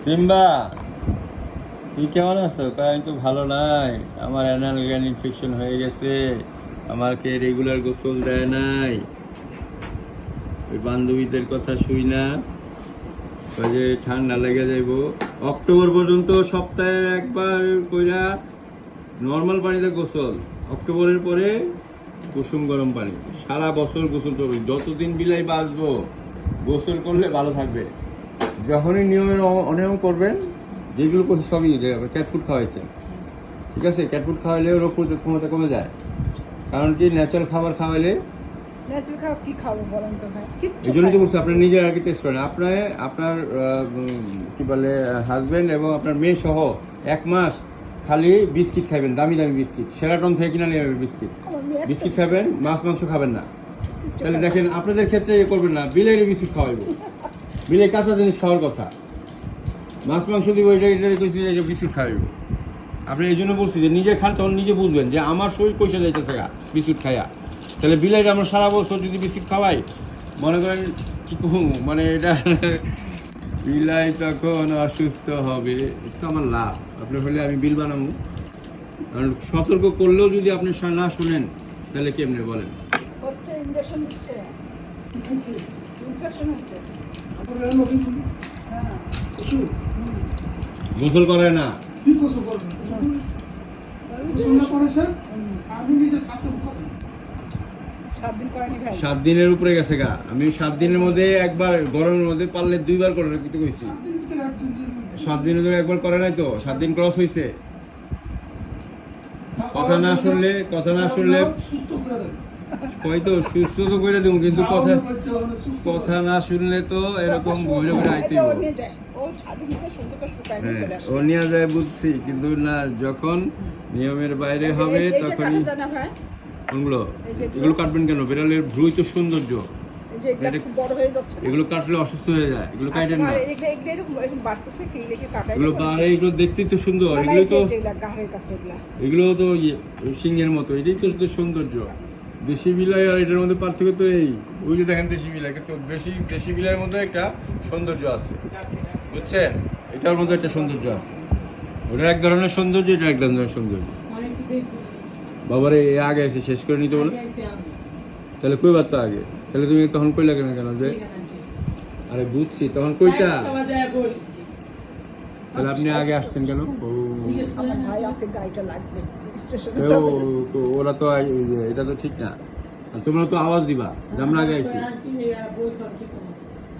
Simba, তুই কেমন আছো? আমি তো ভালো নাই, আমার অ্যানাল গ্ল্যান্ড ইনফেকশন হয়ে গেছে, আমাকে রেগুলার গোসল দেয় নাই। ওই বান্ধবীদের কথা শুই না, যে ঠান্ডা লেগে যাইব। অক্টোবর পর্যন্ত সপ্তাহে একবার কইরা নর্মাল পানিতে গোসল, অক্টোবরের পরে কুসুম গরম পানি। সারা বছর গোসল করবে, যতদিন বিলাই বাঁচবো গোসল করলে ভালো থাকবে। যখনই নিয়মের অনিয়ম করবেন, যেগুলো করছে সবই ক্যাট ফুড খাওয়াইছে, ঠিক আছে? ক্যাট ফুড খাওয়াইলে রোগ প্রতিরোধ ক্ষমতা কমে যায়। কারণ কি, ন্যাচারাল খাবার খাওয়াইলে ন্যাচারাল খাওয়া কি খাবো বলেন তো ভাই? কিচ্ছু এই জন্যই তো খাই না। বলছি আপনার নিজের আর কি টেস্ট করেন। আপনার কি বলে হাজবেন্ড এবং আপনার মেয়ে সহ 1 মাস খালি বিস্কিট খাবেন, দামি দামি বিস্কিট, সেরাটন থেকে কিনা নিয়ে বিস্কিট আমার মেয়ে একটা বিস্কিট খাবেন, মাছ মাংস খাবেন না। কিচ্ছু তাহলে খায় না। দেখেন আপনাদের ক্ষেত্রে এ করবেন না, বিলেরই বিস্কিট খাওয়াইব। বিলে কাঁচা জিনিস খাওয়ার কথা, মাছ মাংস দিব, এটা বিস্কুট খাওয়াইব। আপনি এই জন্য বলছি যে নিজে খান, তখন নিজে বুঝবেন যে আমার শরীর পয়সা যাইতেছে গা বিস্কুট খাইয়া। তাহলে বিলাইটা আমরা সারা বছর যদি বিস্কুট খাওয়াই, মনে করেন কি মানে এটা বিলাই তখন অসুস্থ হবে। এটা আমার লাভ। আপনি হলে আমি বিল বানাবো, কারণ সতর্ক করলেও যদি আপনি না শোনেন তাহলে কেমনে বলেন? হচ্ছে ইনজেকশন দিচ্ছে, ইনফেকশন হচ্ছে। হ্যাঁ। গোসল করে না, আমি নিজে থাকতে পারি 7 দিন করেনি ভাই। 7 দিনের উপরে গেছে গা। আমি 7 দিনের মধ্যে একবার, গরমের মধ্যে পারলে 2বার করে কিন্তু কইছি। 7 দিনের ধরে একবার করে নাই তো, 7 দিন ক্রস হয়েছে। কথা না শুনলে সুস্থ করে দেবে। হয়তো সুস্থ তো করে দেবো, কিন্তু কথা না শুনলে তো এরকম ঘুরে ঘুরে আইতেই ও হবে। নিয়ে যায়, ও 7 দিন ধরে সুন্দর করে শুকায় নিয়ে চলে আসে। ও নিয়ে যায় বুঝছি, কিন্তু না, যখন নিয়মের বাইরে হবে এইটা তখনই। কাটা যায় না ভাই? কোনগুলো? এই যে এগুলো কাটবেন কেন? বিড়ালের ভ্রুই তো সৌন্দর্য, এই যে এগুলা খুব বড় হয়ে যাচ্ছে না? এগুলো কাটলে অসুস্থ হয়ে যায়, এগুলো আচ্ছা কাটেন না। ভাই, এগুলা এরকম বাড়তেছে কি লেগে কাটাই? এগুলো বাড়ে, এগুলো দেখতেই তো সুন্দর। এগুলো তো গাড়ের কাছে এগুলা। এগুলো তো সিংহের মতো, এটাই তো শুধু সৌন্দর্য। দেশি বিলাই আর এটার মধ্যে পার্থক্য তো এই, ওই যে দেখেন দেশি বিলাই, কিন্তু দেশি বিলাইয়ের মধ্যে একটা সৌন্দর্য আছে, বুঝছেন? এটার মধ্যে একটা সৌন্দর্য আছে। ওটা এক ধরনের সৌন্দর্য, এটা এক ধরনের সৌন্দর্য। বাবারে এ আগে এসে শেষ করে নিতে বলে, তাহলে কই বার তো আগে? তাহলে তুমি তখন কই লাগে না কেন যে? আরে বুঝছি, তখন কইটা, তাহলে আপনি আগে আসছেন কেন? আমার ভাই আছে, গাড়িটা লাগবে স্টেশনে ও, যাবে। ওরা তো এটা তো ঠিক না। আর তোমরা তো আওয়াজ দিবা যে আমরা আগে আইছি।